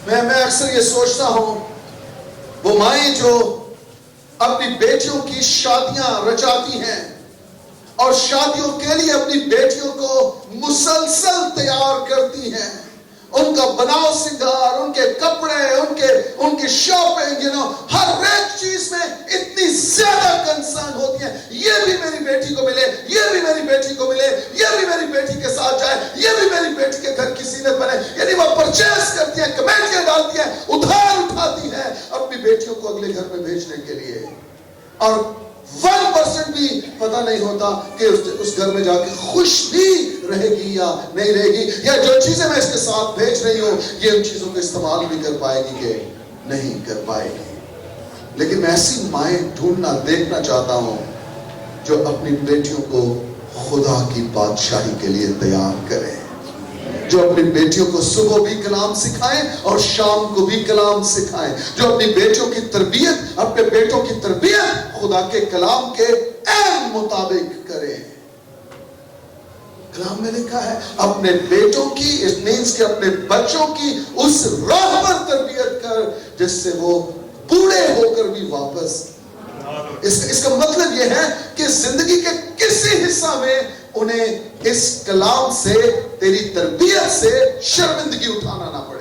میں اکثر یہ سوچتا ہوں وہ مائیں جو اپنی بیٹیوں کی شادیاں رچاتی ہیں اور شادیوں کے لیے اپنی بیٹیوں کو مسلسل تیار کرتی ہیں، ان کا بناؤ سنگار، ان کے کپڑے، ان کی شاپنگ، ہر ایک چیز میں اتنی زیادہ کنسرن ہوتی ہیں، یہ بھی میری بیٹی کو ملے، یہ بھی میری بیٹی کو ملے، یہ بھی میری بیٹی کے ساتھ جائے، یہ بھی میری بیٹی کے گھر کی زینت بنے. یعنی وہ پرچیز کرتی ہیں، کمیٹیاں ڈالتی ہیں، ادھار اٹھاتی ہیں اپنی بیٹیوں کو اگلے گھر میں بھیجنے کے لیے، اور 1% بھی پتہ نہیں ہوتا کہ اس گھر میں جا کے خوش بھی رہے گی یا نہیں رہے گی، یا جو چیزیں میں اس کے ساتھ بھیج رہی ہوں یہ ان چیزوں کو استعمال بھی کر پائے گی کہ نہیں کر پائے گی. لیکن میں ایسی مائیں ڈھونڈنا دیکھنا چاہتا ہوں جو اپنی بیٹیوں کو خدا کی بادشاہی کے لیے تیار کریں، جو اپنی بیٹیوں کو صبح بھی کلام سکھائیں اور شام کو بھی کلام سکھائیں، جو اپنی بیٹیوں کی تربیت، اپنے بیٹوں کی تربیت خدا کے کلام کے عین مطابق کریں. کلام میں لکھا ہے اپنے بیٹوں کی، اس مینس کہ اپنے بچوں کی اس راہ پر تربیت کر جس سے وہ بوڑھے ہو کر بھی واپس. اس کا مطلب یہ ہے کہ زندگی کے کسی حصہ میں انہیں اس کلام سے، تیری تربیت سے شرمندگی اٹھانا نہ پڑے.